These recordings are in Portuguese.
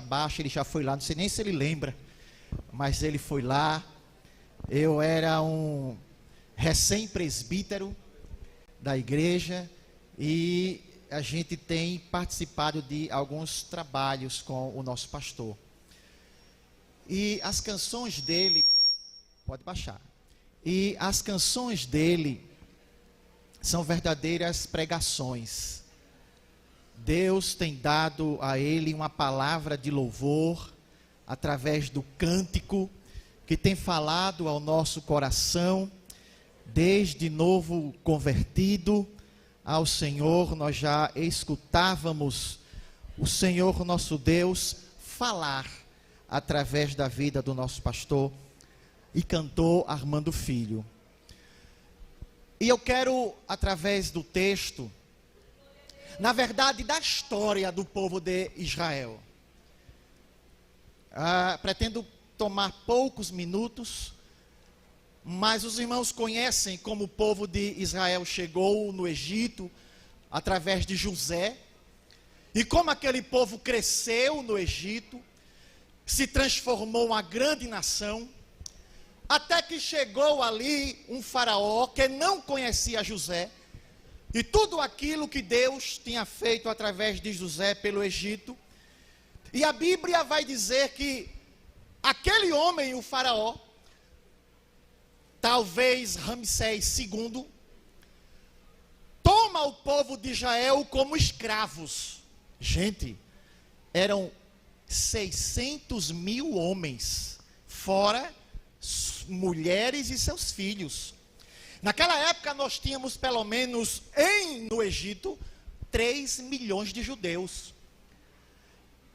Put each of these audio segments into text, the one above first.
baixa, ele já foi lá, não sei nem se ele lembra, mas ele foi lá. Eu era um recém-presbítero da igreja e a gente tem participado de alguns trabalhos com o nosso pastor. E as canções dele, pode baixar, e as canções dele são verdadeiras pregações. Deus tem dado a ele uma palavra de louvor, através do cântico, que tem falado ao nosso coração, desde novo convertido ao Senhor. Nós já escutávamos o Senhor nosso Deus falar através da vida do nosso pastor e cantor Armando Filho. E eu quero, através do texto, na verdade, da história do povo de Israel, pretendo tomar poucos minutos, mas os irmãos conhecem como o povo de Israel chegou no Egito através de José, e como aquele povo cresceu no Egito, se transformou uma grande nação, até que chegou ali um faraó que não conhecia José, e tudo aquilo que Deus tinha feito através de José pelo Egito. E a Bíblia vai dizer que aquele homem, o faraó, talvez Ramsés II, toma o povo de Israel como escravos. Gente, eram 600 mil homens, fora mulheres e seus filhos. Naquela época nós tínhamos pelo menos no Egito 3 milhões de judeus.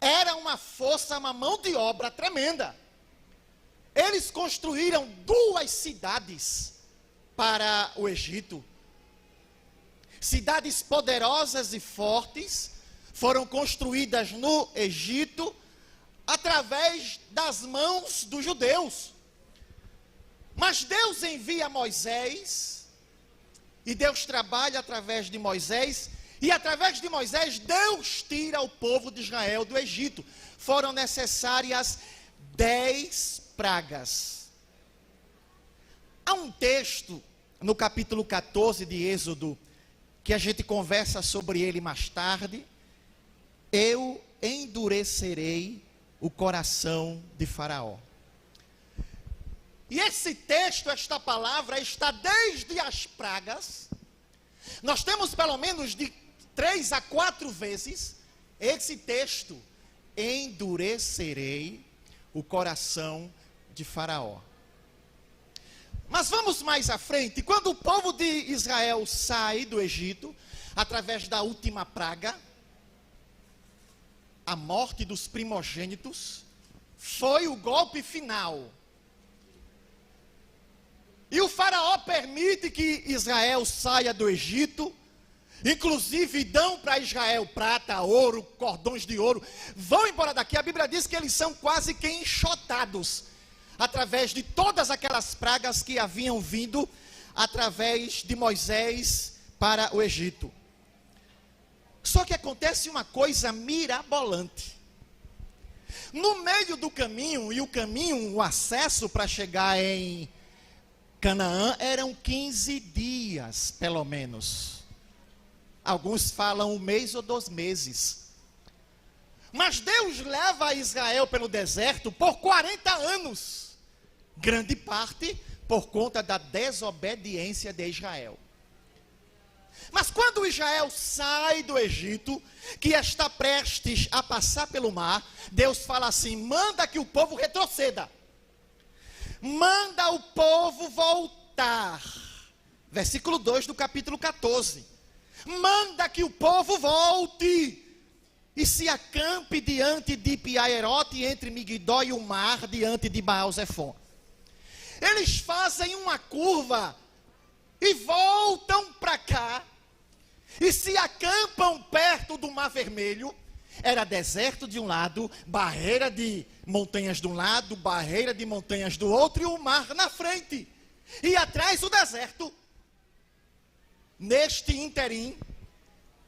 Era uma força, uma mão de obra tremenda. Eles construíram 2 cidades para o Egito. Cidades poderosas e fortes foram construídas no Egito através das mãos dos judeus. Mas Deus envia Moisés, e Deus trabalha através de Moisés, e através de Moisés Deus tira o povo de Israel do Egito. Foram necessárias 10 pragas. Há um texto no capítulo 14 de Êxodo, que a gente conversa sobre ele mais tarde. Eu endurecerei o coração de Faraó. E esse texto, esta palavra, está desde as pragas. Nós temos pelo menos de 3 a 4 vezes esse texto: endurecerei o coração de Faraó. Mas vamos mais à frente. Quando o povo de Israel sai do Egito, através da última praga, a morte dos primogênitos, foi o golpe final. E o faraó permite que Israel saia do Egito, inclusive dão para Israel prata, ouro, cordões de ouro, vão embora daqui. A Bíblia diz que eles são quase que enxotados, através de todas aquelas pragas que haviam vindo, através de Moisés para o Egito. Só que acontece uma coisa mirabolante. No meio do caminho, e o acesso para chegar em Canaã eram 15 dias, pelo menos. Alguns falam 1 mês ou 2 meses. Mas Deus leva Israel pelo deserto por 40 anos. Grande parte por conta da desobediência de Israel. Mas quando Israel sai do Egito, que está prestes a passar pelo mar, Deus fala assim: manda que o povo retroceda. Manda o povo voltar. Versículo 2 do capítulo 14. Manda que o povo volte e se acampe diante de Piaerote, entre Migdó e o mar, diante de Baal-Zefon. Eles fazem uma curva e voltam para cá e se acampam perto do Mar Vermelho. Era deserto de um lado, barreira de montanhas de um lado, barreira de montanhas do outro, e o mar na frente. E atrás o deserto. Neste interim,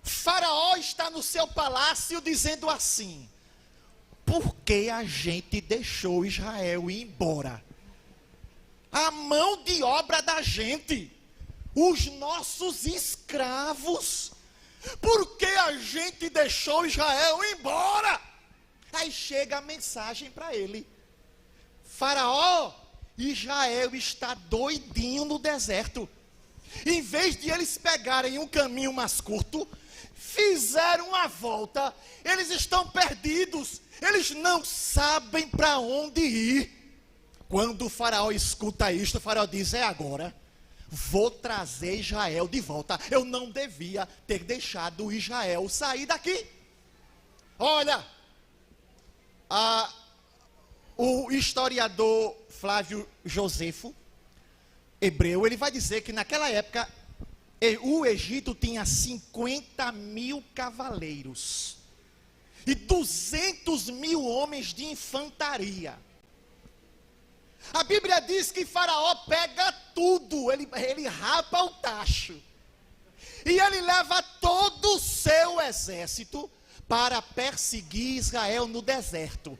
Faraó está no seu palácio dizendo assim: por que a gente deixou Israel ir embora? A mão de obra da gente, os nossos escravos, por que a gente deixou Israel ir embora? Aí chega a mensagem para ele: Faraó, Israel está doidinho no deserto. Em vez de eles pegarem um caminho mais curto, fizeram uma volta. Eles estão perdidos, eles não sabem para onde ir. Quando o faraó escuta isto, o faraó diz: é agora, vou trazer Israel de volta. Eu não devia ter deixado Israel sair daqui. Olha, o historiador Flávio Josefo, hebreu, ele vai dizer que naquela época o Egito tinha 50 mil cavaleiros e 200 mil homens de infantaria. A Bíblia diz que Faraó pega tudo, ele rapa o tacho, e ele leva todo o seu exército para perseguir Israel no deserto.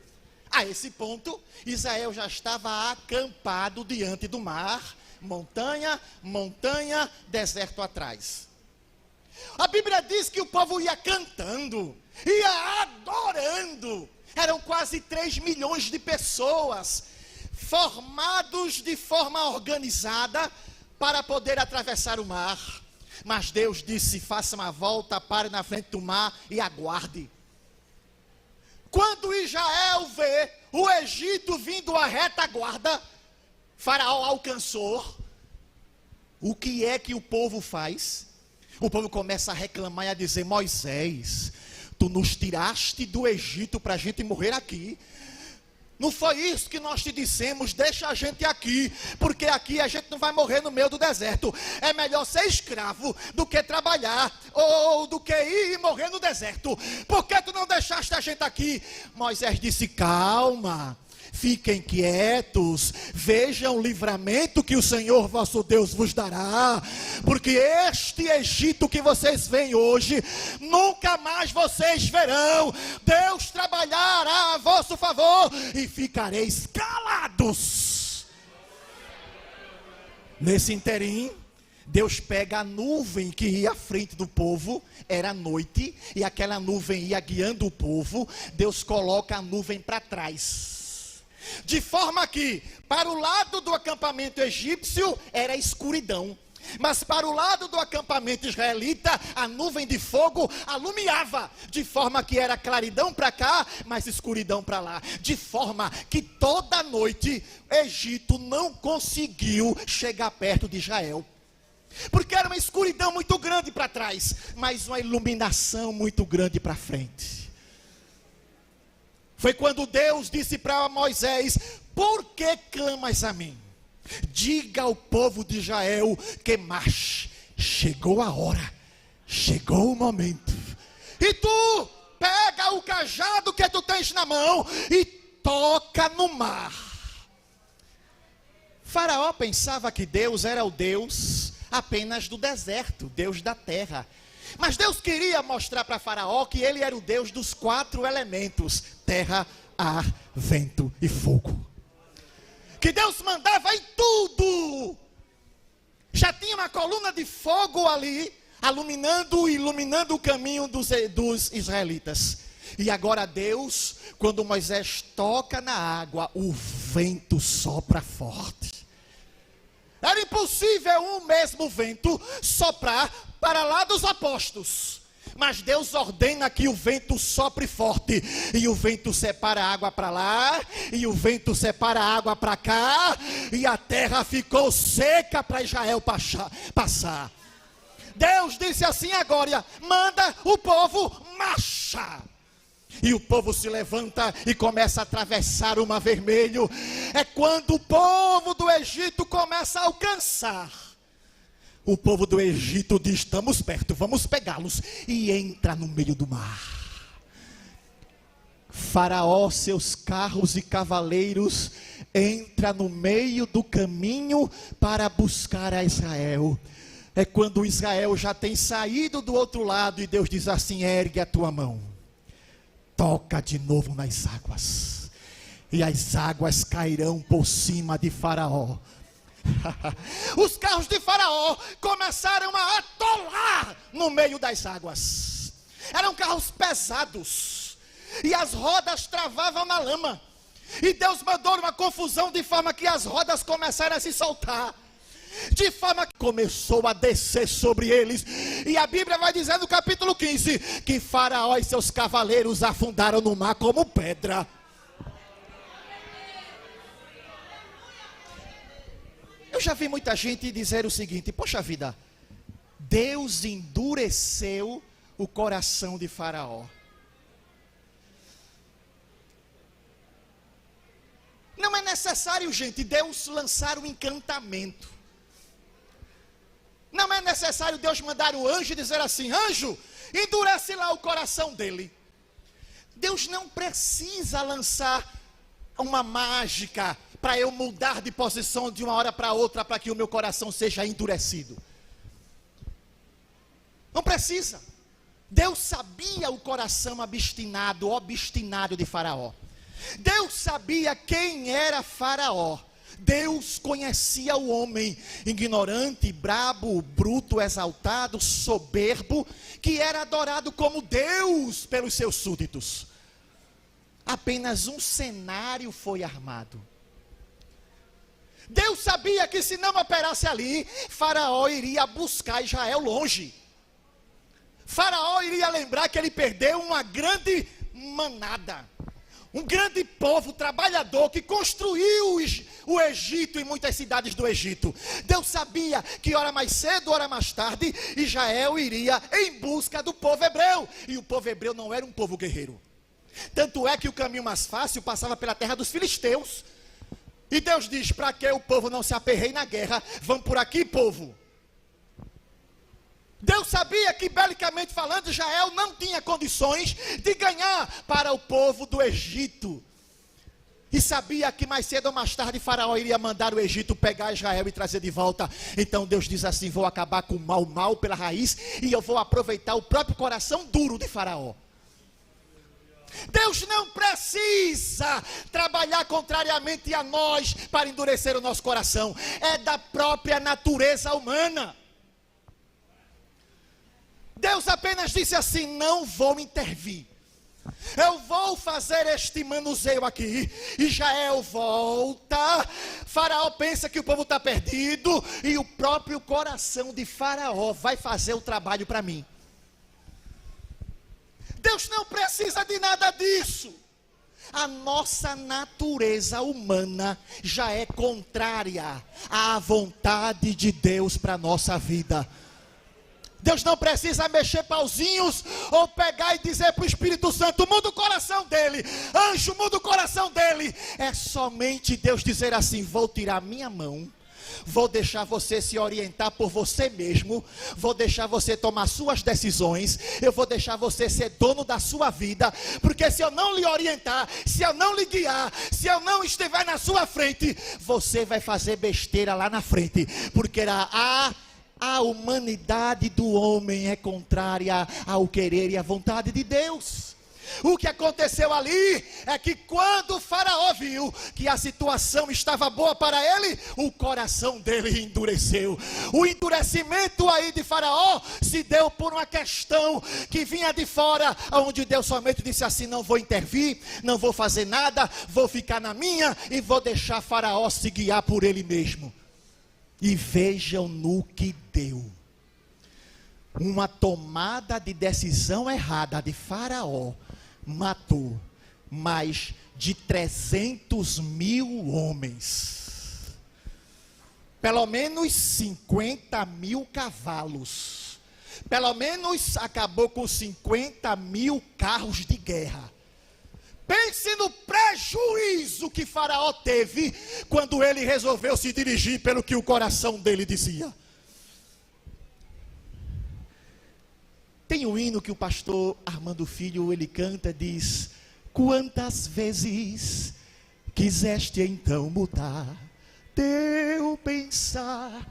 A esse ponto, Israel já estava acampado diante do mar, montanha, montanha, deserto atrás. A Bíblia diz que o povo ia cantando, ia adorando. Eram quase 3 milhões de pessoas, formados de forma organizada para poder atravessar o mar. Mas Deus disse: faça uma volta, pare na frente do mar e aguarde. Quando Israel vê o Egito vindo à retaguarda, Faraó alcançou. O que é que o povo faz? O povo começa a reclamar e a dizer: Moisés, tu nos tiraste do Egito para a gente morrer aqui. Não foi isso que nós te dissemos? Deixa a gente aqui, porque aqui a gente não vai morrer no meio do deserto. É melhor ser escravo do que trabalhar, ou do que ir e morrer no deserto. Por que tu não deixaste a gente aqui? Moisés disse: calma, fiquem quietos, vejam o livramento que o Senhor vosso Deus vos dará, porque este Egito que vocês veem hoje, nunca mais vocês verão. Deus trabalhará a vosso favor e ficareis calados. Nesse interim, Deus pega a nuvem que ia à frente do povo, era noite, e aquela nuvem ia guiando o povo. Deus coloca a nuvem para trás, de forma que, para o lado do acampamento egípcio, era escuridão. Mas para o lado do acampamento israelita, a nuvem de fogo alumiava. De forma que era claridão para cá, mas escuridão para lá. De forma que toda noite, Egito não conseguiu chegar perto de Israel. Porque era uma escuridão muito grande para trás, mas uma iluminação muito grande para frente. Foi quando Deus disse para Moisés: por que clamas a mim? Diga ao povo de Israel que marche. Chegou a hora, chegou o momento. E tu pega o cajado que tu tens na mão e toca no mar. Faraó pensava que Deus era o Deus apenas do deserto, Deus da terra. Mas Deus queria mostrar para Faraó que ele era o Deus dos 4 elementos: terra, ar, vento e fogo. Que Deus mandava em tudo. Já tinha uma coluna de fogo ali, iluminando o caminho dos israelitas. E agora Deus, quando Moisés toca na água, o vento sopra forte. Era impossível um mesmo vento soprar para lá dos opostos. Mas Deus ordena que o vento sopre forte. E o vento separa a água para lá, e o vento separa a água para cá, e a terra ficou seca para Israel passar. Deus disse assim: agora manda o povo marchar. E o povo se levanta e começa a atravessar o Mar Vermelho. É quando o povo do Egito começa a alcançar. O povo do Egito diz: estamos perto, vamos pegá-los. E entra no meio do mar. Faraó, seus carros e cavaleiros, entra no meio do caminho para buscar a Israel. É quando Israel já tem saído do outro lado e Deus diz assim: ergue a tua mão. toca de novo nas águas, e as águas cairão por cima de Faraó. Os carros de Faraó começaram a atolar no meio das águas. Eram carros pesados, e as rodas travavam na lama. E Deus mandou uma confusão, de forma que as rodas começaram a se soltar, de forma que começou a descer sobre eles. E a Bíblia vai dizer no capítulo 15 que Faraó e seus cavaleiros afundaram no mar como pedra. Eu já vi muita gente dizer o seguinte: poxa vida, Deus endureceu o coração de Faraó. Não é necessário, gente, Deus lançar um encantamento. Não é necessário Deus mandar o anjo e dizer assim: anjo, endurece lá o coração dele. Deus não precisa lançar uma mágica para eu mudar de posição de uma hora para outra, para que o meu coração seja endurecido. Não precisa. Deus sabia o coração obstinado de Faraó. Deus sabia quem era Faraó. Deus conhecia o homem ignorante, brabo, bruto, exaltado, soberbo, que era adorado como Deus pelos seus súditos. Apenas um cenário foi armado. Deus sabia que se não operasse ali, Faraó iria buscar Israel longe. Faraó iria lembrar que ele perdeu uma grande manada, um grande povo trabalhador que construiu o Egito e muitas cidades do Egito. Deus sabia que hora mais cedo, hora mais tarde, Israel iria em busca do povo hebreu. E o povo hebreu não era um povo guerreiro. Tanto é que o caminho mais fácil passava pela terra dos filisteus. E Deus diz: para que o povo não se aperreie na guerra, vão por aqui, povo. Deus sabia que, belicamente falando, Israel não tinha condições de ganhar para o povo do Egito. E sabia que mais cedo ou mais tarde Faraó iria mandar o Egito pegar Israel e trazer de volta. Então Deus diz assim: vou acabar com o mal pela raiz, e eu vou aproveitar o próprio coração duro de Faraó. Deus não precisa trabalhar contrariamente a nós para endurecer o nosso coração. É da própria natureza humana. Deus apenas disse assim: não vou intervir. Eu vou fazer este manuseio aqui. Israel volta. Faraó pensa que o povo está perdido, e o próprio coração de Faraó vai fazer o trabalho para mim. Deus não precisa de nada disso. A nossa natureza humana já é contrária à vontade de Deus para a nossa vida. Deus não precisa mexer pauzinhos ou pegar e dizer para o Espírito Santo: muda o coração dele, anjo, muda o coração dele. É somente Deus dizer assim: vou tirar minha mão, vou deixar você se orientar por você mesmo, vou deixar você tomar suas decisões, eu vou deixar você ser dono da sua vida, porque se eu não lhe orientar, se eu não lhe guiar, se eu não estiver na sua frente, você vai fazer besteira lá na frente, porque a humanidade do homem é contrária ao querer e à vontade de Deus. O que aconteceu ali é que quando o Faraó viu que a situação estava boa para ele, o coração dele endureceu. O endurecimento aí de Faraó se deu por uma questão que vinha de fora, onde Deus somente disse assim: não vou intervir, não vou fazer nada, vou ficar na minha e vou deixar Faraó se guiar por ele mesmo. E vejam no que deu. Uma tomada de decisão errada de Faraó matou mais de 300 mil homens, pelo menos 50 mil cavalos, pelo menos acabou com 50 mil carros de guerra. Pense no prejuízo que Faraó teve quando ele resolveu se dirigir pelo que o coração dele dizia. Tem um hino que o pastor Armando Filho, ele canta, diz: quantas vezes quiseste então mudar teu pensar,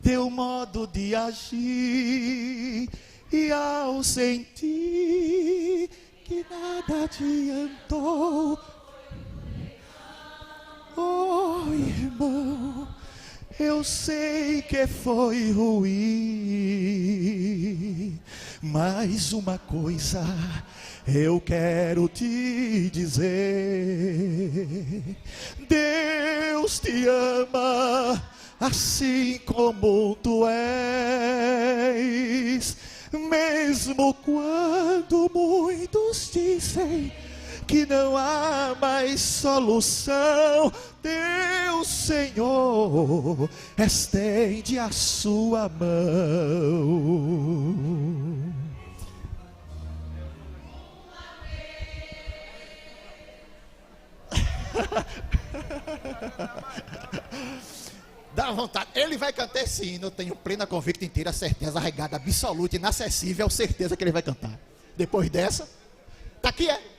teu modo de agir, e ao sentir que nada adiantou. Oh, irmão, eu sei que foi ruim, mas uma coisa eu quero te dizer: Deus te ama assim como tu és, mesmo quando muitos dizem que não há mais solução. Deus, Senhor, estende a sua mão. Dá vontade. Ele vai cantar esse hino, eu tenho plena convicta, inteira certeza, arraigada, absoluta, inacessível, certeza que ele vai cantar. Depois dessa, tá aqui, é.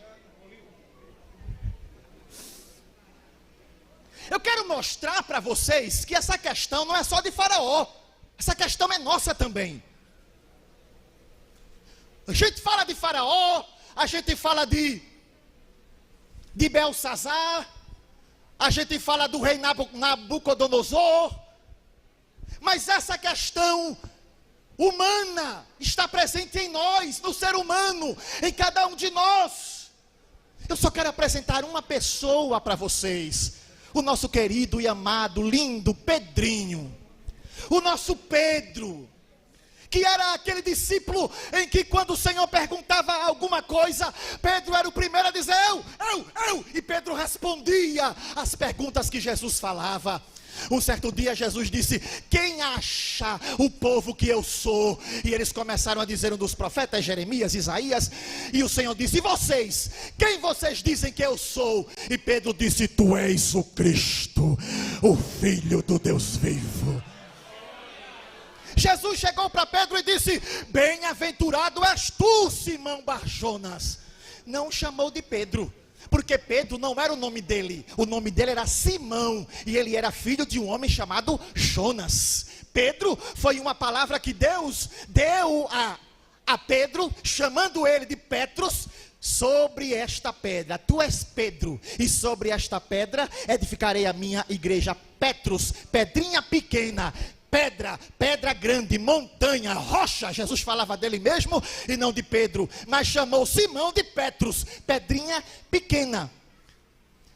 Eu quero mostrar para vocês que essa questão não é só de Faraó, essa questão é nossa também. A gente fala de Faraó, a gente fala de Belsazar, a gente fala do rei Nabucodonosor, mas essa questão humana está presente em nós, no ser humano, em cada um de nós. Eu só quero apresentar uma pessoa para vocês. O nosso querido e amado, lindo Pedrinho. O nosso Pedro, que era aquele discípulo em que quando o Senhor perguntava alguma coisa, Pedro era o primeiro a dizer eu. E Pedro respondia às perguntas que Jesus falava. Um certo dia Jesus disse: quem acha o povo que eu sou? E eles começaram a dizer um dos profetas, Jeremias, Isaías. E o Senhor disse: e vocês? Quem vocês dizem que eu sou? E Pedro disse: tu és o Cristo, o Filho do Deus vivo. Jesus chegou para Pedro e disse: bem-aventurado és tu, Simão Barjonas. Não chamou de Pedro, porque Pedro não era o nome dele era Simão, e ele era filho de um homem chamado Jonas. Pedro foi uma palavra que Deus deu a Pedro, chamando ele de Petros. Sobre esta pedra, tu és Pedro, e sobre esta pedra edificarei a minha igreja. Petros, pedrinha pequena, pedra grande, montanha, rocha. Jesus falava dele mesmo e não de Pedro, mas chamou Simão de Petros, pedrinha pequena.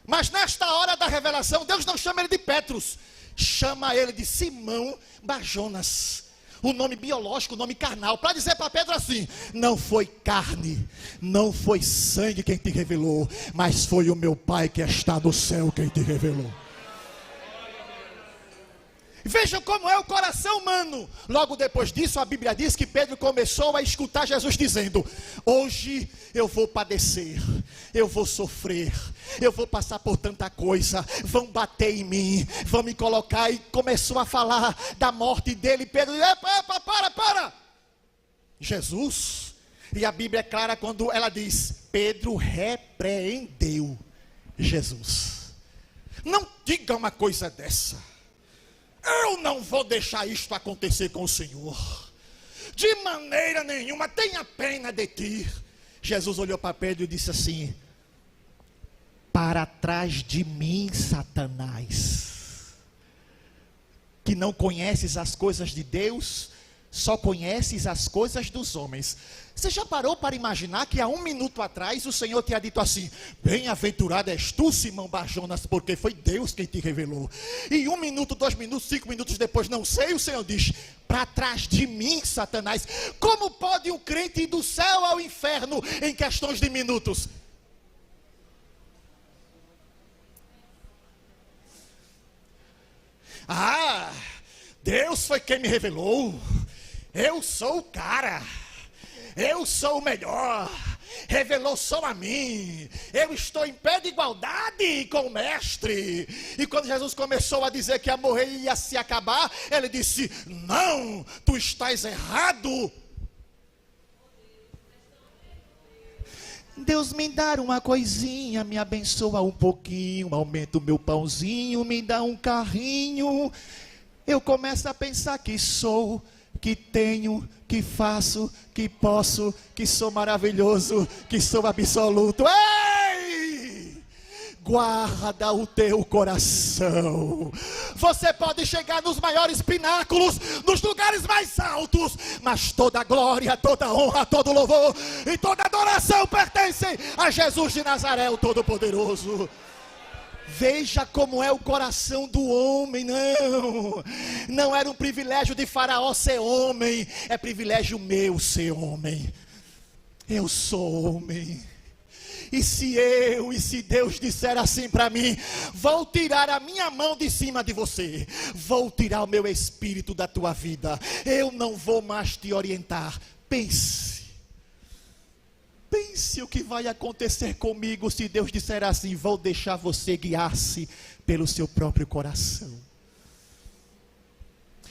Mas nesta hora da revelação, Deus não chama ele de Petros, chama ele de Simão Barjonas. O nome biológico, o nome carnal, para dizer para Pedro assim: não foi carne, não foi sangue quem te revelou, mas foi o meu Pai que está no céu quem te revelou. Vejam como é o coração humano. Logo depois disso, a Bíblia diz que Pedro começou a escutar Jesus dizendo: hoje eu vou padecer, eu vou sofrer, eu vou passar por tanta coisa, vão bater em mim, vão me colocar. E começou a falar da morte dele. Pedro disse: para! Jesus, e a Bíblia é clara quando ela diz: Pedro repreendeu Jesus. Não diga uma coisa dessa. Eu não vou deixar isto acontecer com o Senhor, de maneira nenhuma, tenha pena de ti. Jesus olhou para Pedro e disse assim: para trás de mim, Satanás, que não conheces as coisas de Deus, só conheces as coisas dos homens. Você já parou para imaginar que há um minuto atrás o Senhor tinha dito assim: bem-aventurado és tu, Simão Barjonas, porque foi Deus quem te revelou. E 1 minuto, 2 minutos, 5 minutos depois, não sei, o Senhor diz: para trás de mim, Satanás. Como pode um crente ir do céu ao inferno em questões de minutos? Ah, Deus foi quem me revelou. Eu sou o cara, eu sou o melhor, revelou só a mim, eu estou em pé de igualdade com o mestre. E quando Jesus começou a dizer que a morrer ia se acabar, ele disse: não, tu estás errado. Deus, me dá uma coisinha, me abençoa um pouquinho, aumenta o meu pãozinho, me dá um carrinho. Eu começo a pensar que sou que tenho, que faço, que posso, que sou maravilhoso, que sou absoluto. Ei! Guarda o teu coração. Você pode chegar nos maiores pináculos, nos lugares mais altos, mas toda glória, toda honra, todo louvor e toda adoração pertencem a Jesus de Nazaré, o Todo-Poderoso. Veja como é o coração do homem. Não era um privilégio de Faraó ser homem, é privilégio meu ser homem. Eu sou homem. E se Deus disser assim para mim: vou tirar a minha mão de cima de você, vou tirar o meu espírito da tua vida, eu não vou mais te orientar. Pense o que vai acontecer comigo se Deus disser assim: vou deixar você guiar-se pelo seu próprio coração.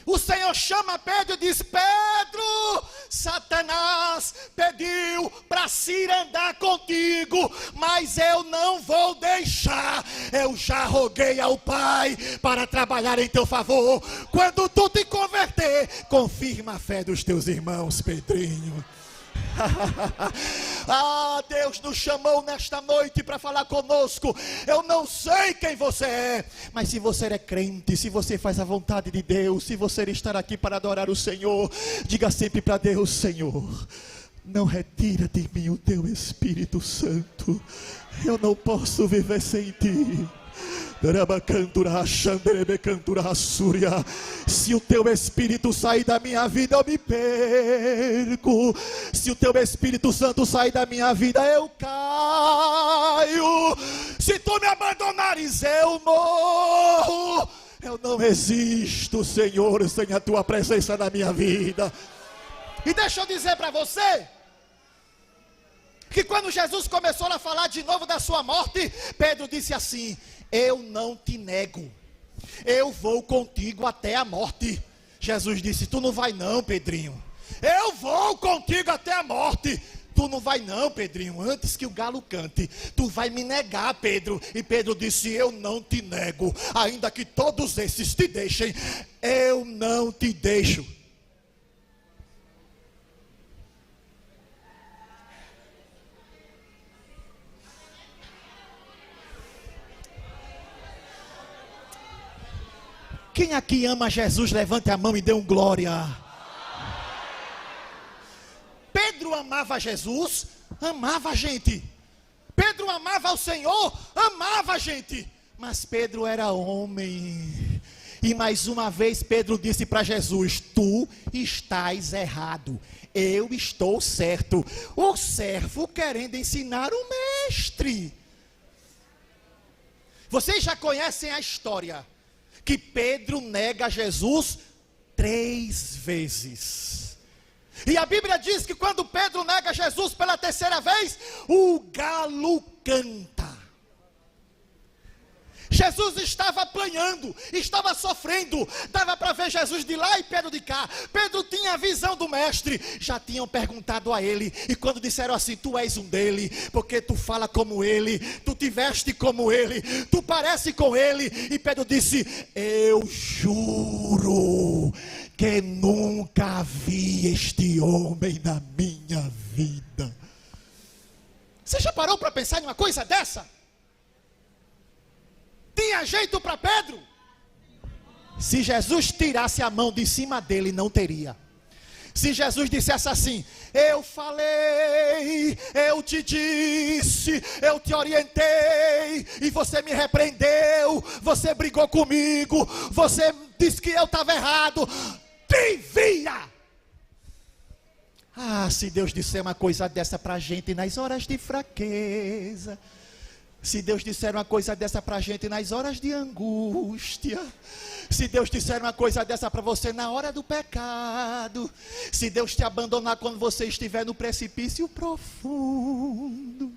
O Senhor chama Pedro e diz: Pedro, Satanás pediu para Ciro andar contigo, mas eu não vou deixar. Eu já roguei ao Pai para trabalhar em teu favor. Quando tu te converter, confirma a fé dos teus irmãos, Pedrinho. Deus nos chamou nesta noite para falar conosco. Eu não sei quem você é, mas se você é crente, se você faz a vontade de Deus, se você estar aqui para adorar o Senhor, diga sempre para Deus: Senhor, não retira de mim o teu Espírito Santo, eu não posso viver sem ti. Se o teu Espírito sair da minha vida, eu me perco. Se o teu Espírito Santo sair da minha vida, eu caio. Se tu me abandonares, eu morro. Eu não existo, Senhor, sem a tua presença na minha vida. E deixa eu dizer para você que quando Jesus começou a falar de novo da sua morte, Pedro disse assim: eu não te nego, eu vou contigo até a morte. Jesus disse: tu não vai não, Pedrinho. Eu vou contigo até a morte. Tu não vai não, Pedrinho, antes que o galo cante. Tu vai me negar, Pedro. E Pedro disse: eu não te nego, ainda que todos esses te deixem, eu não te deixo. Quem aqui ama Jesus, levante a mão e dê um glória. Pedro amava Jesus, amava a gente. Pedro amava o Senhor, amava a gente. Mas Pedro era homem. E mais uma vez Pedro disse para Jesus: tu estás errado, eu estou certo. O servo querendo ensinar o mestre. Vocês já conhecem a história que Pedro nega Jesus 3 vezes. E a Bíblia diz que quando Pedro nega Jesus pela 3ª vez, o galo canta. Jesus estava apanhando, estava sofrendo, dava para ver Jesus de lá e Pedro de cá. Pedro tinha a visão do mestre, já tinham perguntado a ele, e quando disseram assim: tu és um dele, porque tu fala como ele, tu te veste como ele, tu parece com ele. E Pedro disse: eu juro que nunca vi este homem na minha vida. Você já parou para pensar em uma coisa dessa? Tinha jeito para Pedro? Se Jesus tirasse a mão de cima dele, não teria. Se Jesus dissesse assim: eu falei, eu te disse, eu te orientei, e você me repreendeu, você brigou comigo, você disse que eu estava errado, devia. Se Deus disser uma coisa dessa para a gente nas horas de fraqueza, se Deus disser uma coisa dessa para a gente nas horas de angústia, se Deus disser uma coisa dessa para você na hora do pecado, se Deus te abandonar quando você estiver no precipício profundo,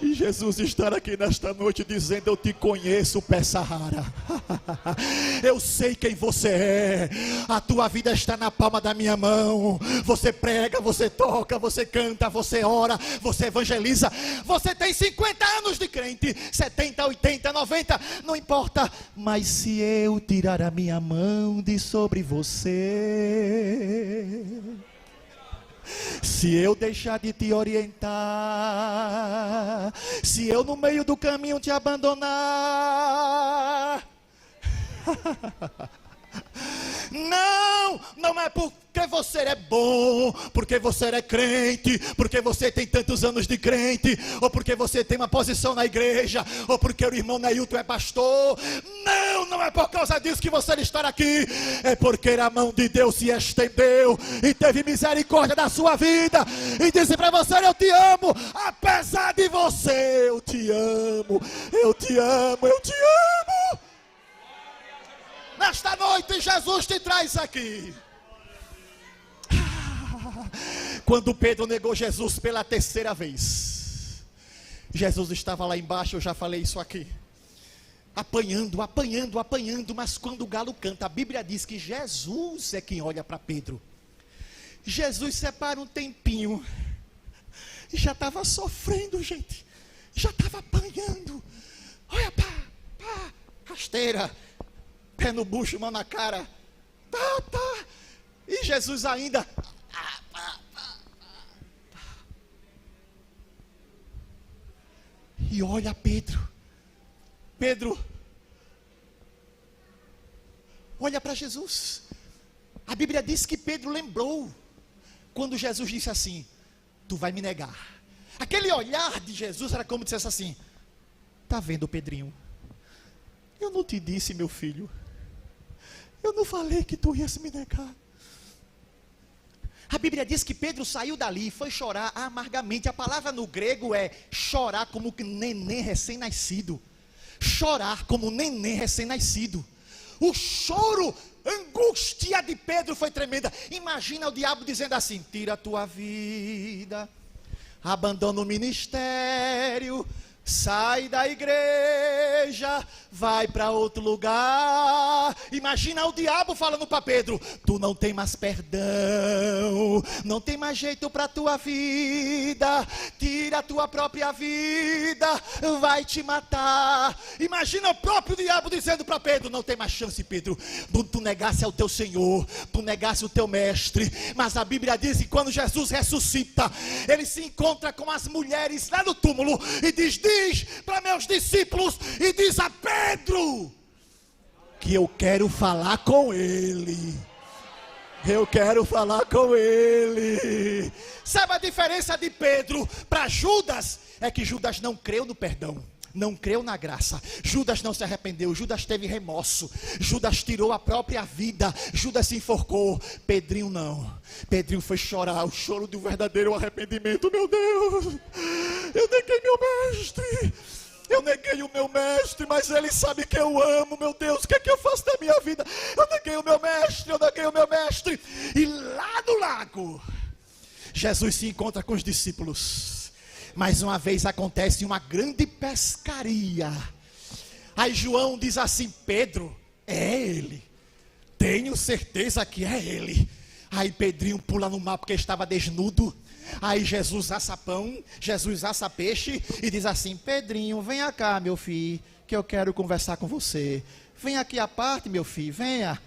e Jesus estar aqui nesta noite dizendo: eu te conheço, pé Sahara. Eu sei quem você é. A tua vida está na palma da minha mão. Você prega, você toca, você canta, você ora, você evangeliza. Você tem 50 anos de crente, 70, 80, 90, não importa. Mas se eu tirar a minha mão de sobre você, se eu deixar de te orientar, se eu no meio do caminho te abandonar, não é porque você é bom, porque você é crente, porque você tem tantos anos de crente, ou porque você tem uma posição na igreja, ou porque o irmão Neilton é pastor. Não é por causa disso que você está aqui. É porque a mão de Deus se estendeu e teve misericórdia da sua vida e disse para você: eu te amo, apesar de você, eu te amo, eu te amo, eu te amo. Nesta noite Jesus te traz aqui. Quando Pedro negou Jesus pela terceira vez, Jesus estava lá embaixo, eu já falei isso aqui, apanhando, mas quando o galo canta, a Bíblia diz que Jesus é quem olha para Pedro. Jesus separa um tempinho, e já estava sofrendo, gente, já estava apanhando, olha, pá, rasteira, pé no bucho, mão na cara, tá, e Jesus ainda, e olha Pedro, olha para Jesus. A Bíblia diz que Pedro lembrou, quando Jesus disse assim: tu vai me negar. Aquele olhar de Jesus era como se dissesse assim: tá vendo, Pedrinho, eu não te disse, meu filho, eu não falei que tu ias me negar. A Bíblia diz que Pedro saiu dali e foi chorar amargamente. A palavra no grego é chorar como neném recém-nascido. Chorar como neném recém-nascido. O choro, angústia de Pedro foi tremenda. Imagina o diabo dizendo assim: tira a tua vida, abandona o ministério, sai da igreja, vai para outro lugar. Imagina o diabo falando para Pedro: tu não tem mais perdão, não tem mais jeito para a tua vida, tira a tua própria vida, vai te matar. Imagina o próprio diabo dizendo para Pedro: não tem mais chance, Pedro, tu negasse ao teu Senhor, tu negasse o teu mestre. Mas a Bíblia diz que quando Jesus ressuscita, ele se encontra com as mulheres lá no túmulo e diz para meus discípulos e diz a Pedro que eu quero falar com ele. Eu quero falar com ele. Sabe a diferença de Pedro para Judas? É que Judas não creu no perdão, não creu na graça. Judas não se arrependeu, Judas teve remorso, Judas tirou a própria vida, Judas se enforcou. Pedrinho não. Pedrinho foi chorar, o choro do verdadeiro arrependimento. Meu Deus, eu neguei meu mestre, eu neguei o meu mestre, mas ele sabe que eu amo. Meu Deus, o que é que eu faço da minha vida? Eu neguei o meu mestre, eu neguei o meu mestre. E lá no lago, Jesus se encontra com os discípulos. Mais uma vez acontece uma grande pescaria. Aí João diz assim: Pedro, é ele, tenho certeza que é ele. Aí Pedrinho pula no mar porque estava desnudo. Aí Jesus assa pão, Jesus assa peixe e diz assim: Pedrinho, venha cá, meu filho, que eu quero conversar com você. Vem aqui à parte, meu filho, venha.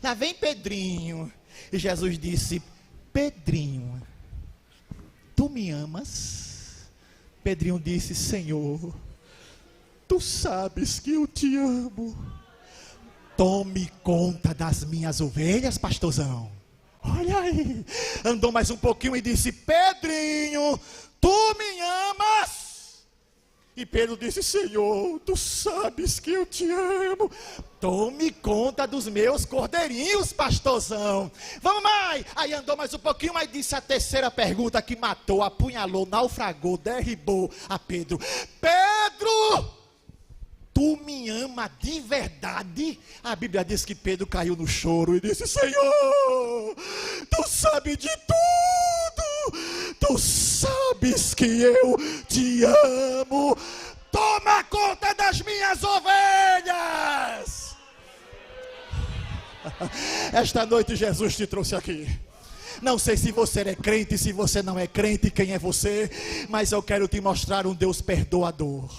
Lá vem Pedrinho. E Jesus disse: Pedrinho, tu me amas? Pedrinho disse: Senhor, tu sabes que eu te amo. Tome conta das minhas ovelhas, pastorzão. Olha aí. Andou mais um pouquinho e disse: Pedrinho, tu me amas? E Pedro disse: Senhor, tu sabes que eu te amo. Tome conta dos meus cordeirinhos, pastorzão. Vamos mais. Aí andou mais um pouquinho, mas disse a terceira pergunta que matou, apunhalou, naufragou, derribou a Pedro: Pedro, tu me ama de verdade? A Bíblia diz que Pedro caiu no choro e disse: Senhor, tu sabes de tudo, tu sabes que eu te amo. Toma conta das minhas ovelhas. Esta noite Jesus te trouxe aqui. Não sei se você é crente, se você não é crente, quem é você, mas eu quero te mostrar um Deus perdoador.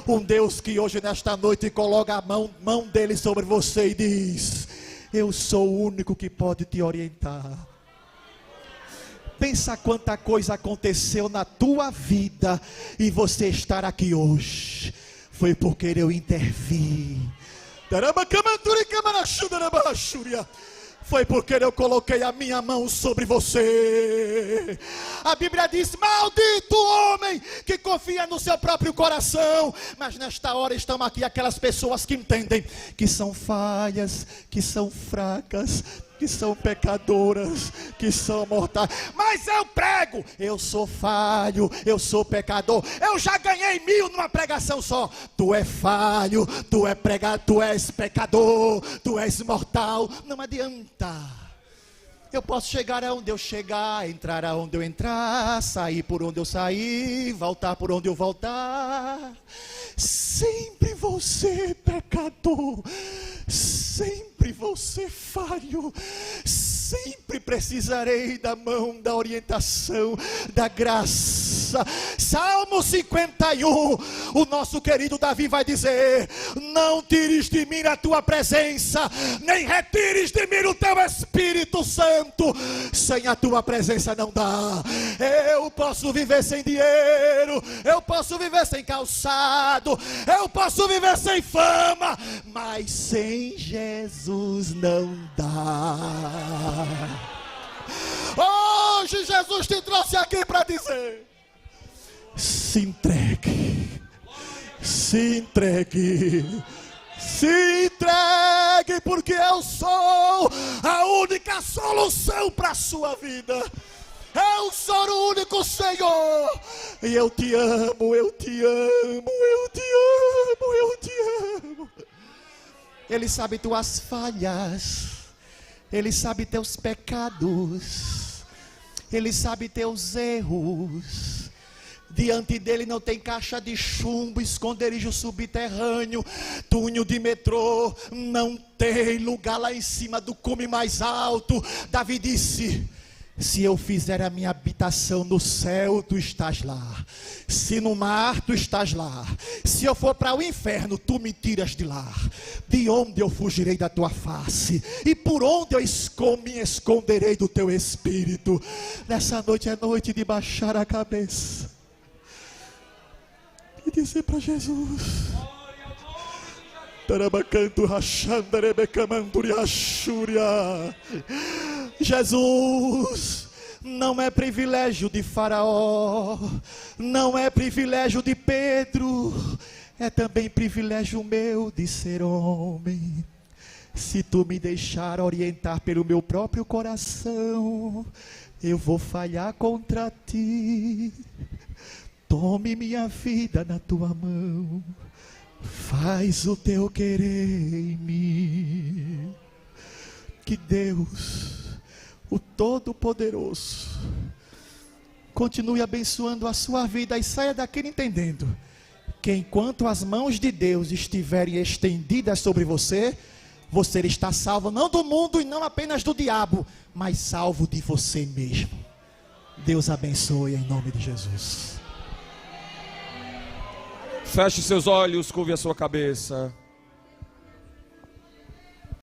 Um Deus que hoje nesta noite coloca a mão dele sobre você e diz: eu sou o único que pode te orientar. Pensa quanta coisa aconteceu na tua vida e você estar aqui hoje foi porque eu intervi. Foi porque eu coloquei a minha mão sobre você. A Bíblia diz: maldito homem que confia no seu próprio coração. Mas nesta hora estão aqui aquelas pessoas que entendem que são falhas, que são fracas, que são pecadoras, que são mortais. Mas eu prego, eu sou falho, eu sou pecador. Eu já ganhei 1000 numa pregação só. Tu é falho, tu é pecador, tu és pecador, tu és mortal. Não adianta. Eu posso chegar aonde eu chegar, entrar aonde eu entrar, sair por onde eu sair, voltar por onde eu voltar. Sempre você pecador, sempre você falho, sempre precisarei da mão, da orientação, da graça. Salmo 51, o nosso querido Davi vai dizer: não tires de mim a tua presença, nem retires de mim o teu Espírito Santo. Sem a tua presença não dá. Eu posso viver sem dinheiro, eu posso viver sem calçado, eu posso viver sem fama, mas sem Jesus não dá. Hoje Jesus te trouxe aqui para dizer: se entregue, se entregue, se entregue, porque eu sou a única solução para a sua vida. Eu sou o único Senhor. E eu te amo, eu te amo, eu te amo, eu te amo. Ele sabe tuas falhas, Ele sabe teus pecados, Ele sabe teus erros. Diante dele não tem caixa de chumbo, esconderijo subterrâneo, túnel de metrô, não tem lugar lá em cima do cume mais alto. Davi disse: se eu fizer a minha habitação no céu, tu estás lá. Se no mar, tu estás lá. Se eu for para o inferno, tu me tiras de lá. De onde eu fugirei da tua face? E por onde eu me esconderei do teu espírito? Nessa noite é noite de baixar a cabeça e dizer para Jesus: Jesus, não é privilégio de Faraó, não é privilégio de Pedro, é também privilégio meu de ser homem. Se tu me deixar orientar pelo meu próprio coração, eu vou falhar contra ti. Tome minha vida na tua mão, faz o teu querer em mim. Que Deus, o Todo-Poderoso, continue abençoando a sua vida e saia daqui entendendo que enquanto as mãos de Deus estiverem estendidas sobre você, você está salvo não do mundo e não apenas do diabo, mas salvo de você mesmo. Deus abençoe em nome de Jesus. Feche seus olhos, curve a sua cabeça.